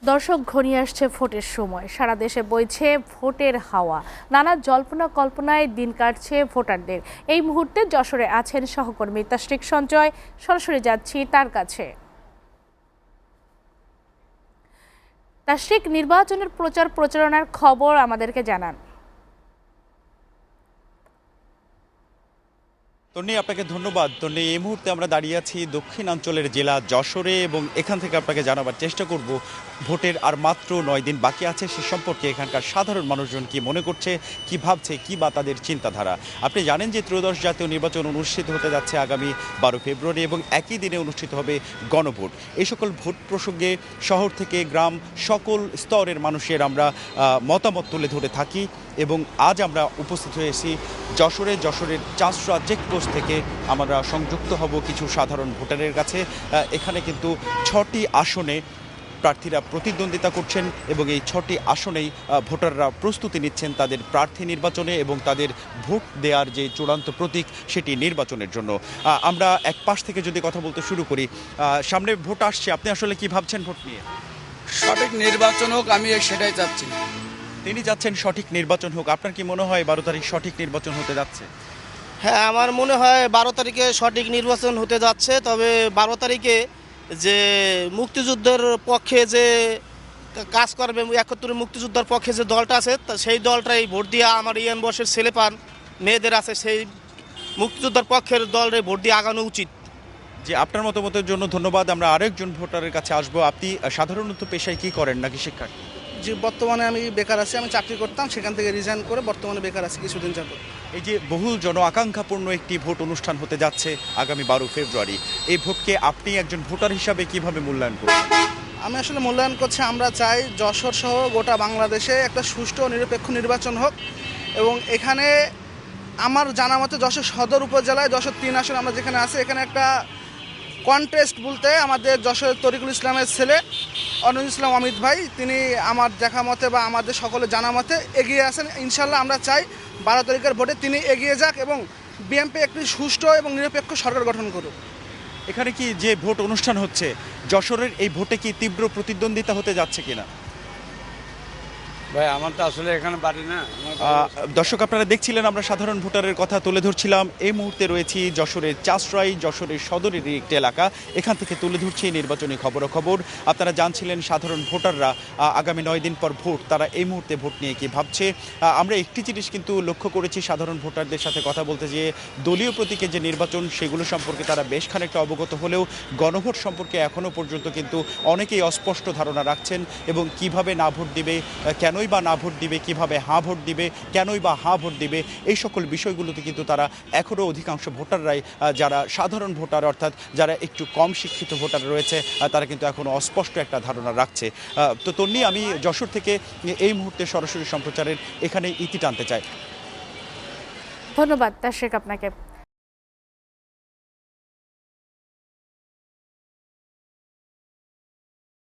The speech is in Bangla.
দর্শক, ঘনিয়ে আসছে ভোটের সময়। সারা দেশে বইছে ভোটের হাওয়া। নানা জল্পনা কল্পনায় দিন কাটছে ভোটারদের। এই মুহূর্তে যশোরে আছেন সহকর্মী তাশরিক সঞ্জয়। সরাসরি যাচ্ছি তার কাছে। তাশরিক, নির্বাচনের প্রচারণার খবর আমাদেরকে জানান। তন্নি, আপনাকে ধন্যবাদ। তন্নি, এই মুহূর্তে আমরা দাঁড়িয়ে আছি দক্ষিণাঞ্চলের জেলা যশোরে এবং এখান থেকে আপনাকে জানাবার চেষ্টা করব ভোটের আর মাত্র 9 দিন বাকি আছে সে সম্পর্কে এখানকার সাধারণ মানুষজন কি মনে করছে, কি ভাবছে, কি বা তাদের চিন্তাধারা। আপনি জানেন যে ত্রয়োদশ জাতীয় নির্বাচন অনুষ্ঠিত হতে যাচ্ছে আগামী 12 ফেব্রুয়ারি এবং একই দিনে অনুষ্ঠিত হবে গণভোট। এই সকল ভোট প্রসঙ্গে শহর থেকে গ্রাম সকল স্তরের মানুষের আমরা মতামত তুলে ধরে থাকি এবং আজ আমরা উপস্থিত হয়েছি যশোরের চাষরা চেকপোস্ট থেকে আমরা সংযুক্ত হব কিছু সাধারণ ভোটারের কাছে। এখানে কিন্তু 6টি আসনে প্রার্থীরা প্রতিদ্বন্দ্বিতা করছেন এবং এই 6টি আসনেই ভোটাররা প্রস্তুতি নিচ্ছেন তাদের প্রার্থী নির্বাচনে এবং তাদের ভোট দেওয়ার যে চূড়ান্ত প্রতীক সেটি নির্বাচনের জন্য। আমরা এক পাশ থেকে যদি কথা বলতে শুরু করি, সামনে ভোট আসছে, আপনি আসলে কি ভাবছেন ভোট নিয়ে? সঠিক নির্বাচন হোক, আমি সেটাই চাচ্ছি। তিনি যাচ্ছেন সঠিক নির্বাচন হোক। আপনার কি মনে হয় 12 তারিখ সঠিক নির্বাচন হতে যাচ্ছে? হ্যাঁ, আমার মনে হয় 12 তারিখে সঠিক নির্বাচন হতে যাচ্ছে। তবে 12 তারিখে যে মুক্তিযুদ্ধের পক্ষে যে কাজ করবে, 71 মুক্তিযুদ্ধের পক্ষে যে দলটা আছে সেই দলটাই ভোট দিয়ে আমার ইয়ান বয়সের ছেলেপান মেয়েদের আছে সেই মুক্তিযোদ্ধার পক্ষের দলরে ভোট দিয়ে আগানো উচিত। যে আপনার মতামতের জন্য ধন্যবাদ। আমরা আরেকজন ভোটারের কাছে আসবো। আপনি সাধারণত পেশায় কি করেন, নাকি শিক্ষার্থী? যে বর্তমানে আমি বেকার আছি, আমি চাকরি করতাম, সেখান থেকে রিজাইন করে বর্তমানে বেকার আছি কিছুদিন যাবত। এই যে বহুল জন আকাঙ্ক্ষাপূর্ণ একটি ভোট অনুষ্ঠান হতে যাচ্ছে আগামী 12 ফেব্রুয়ারি, এই ভোটকে আপনি একজন ভোটার হিসাবে কিভাবে মূল্যায়ন করবেন? আমি আসলে মূল্যায়ন করছি, আমরা চাই যশোর সহ গোটা বাংলাদেশে একটা সুষ্ঠু ও নিরপেক্ষ নির্বাচন হোক এবং এখানে আমার জানা মতে যশোর সদর উপজেলায় যশোর 3 আসন আমরা যেখানে আছি, এখানে একটা কন্টেস্ট বলতে আমাদের যশোরের তরিকুল ইসলামের ছেলে অনুজ ইসলাম অমিত ভাই, তিনি আমার দেখা মতে বা আমাদের সকলে জানা মতে এগিয়ে আছেন। ইনশাল্লাহ আমরা চাই 12 তারিখের ভোটে তিনি এগিয়ে যাক এবং বিএনপি একটি সুষ্ঠু এবং নিরপেক্ষ সরকার গঠন করুক। এখানে কি যে ভোট অনুষ্ঠান হচ্ছে যশোরের, এই ভোটে কি তীব্র প্রতিদ্বন্দ্বিতা হতে যাচ্ছে কিনা? ভাই, আমার তো আসলে এখানে বাড়ি না। দর্শক, আপনারা দেখছিলেন আমরা সাধারণ ভোটারের কথা তুলে ধরছিলাম। এই মুহূর্তে রয়েছি যশোরের চাষরাই, যশোরের সদরেরই একটি এলাকা। এখান থেকে তুলে ধরছি নির্বাচনী খবরাখবর। আপনারা জানছিলেন সাধারণ ভোটাররা আগামী 9 দিন পর ভোট, তারা এই মুহূর্তে ভোট নিয়ে কি ভাবছে। আমরা একটি জিনিস কিন্তু লক্ষ্য করেছি, সাধারণ ভোটারদের সাথে কথা বলতে গিয়ে দলীয় প্রতীকের যে নির্বাচন সেগুলো সম্পর্কে তারা বেশ খানিকটা অবগত হলেও গণভোট সম্পর্কে এখনও পর্যন্ত কিন্তু অনেকেই অস্পষ্ট ধারণা রাখছেন এবং কিভাবে না ভোট দিবে, কেনই বা না ভোট দিবে, কিভাবে হাঁ ভোট দিবে, কেনই বা হাঁ ভোট দিবে, এই সকল বিষয়গুলোতে কিন্তু তারা এখনও অধিকাংশ ভোটাররাই যারা সাধারণ ভোটার অর্থাৎ যারা একটু কম শিক্ষিত ভোটার রয়েছে তারা কিন্তু এখনও অস্পষ্ট একটা ধারণা রাখছে। তো তন্নি, আমি যশোর থেকে এই মুহূর্তে সরাসরি সম্প্রচারের এখানে ইতি টানতে চাই। ধন্যবাদ তাশরিক আপনাকে।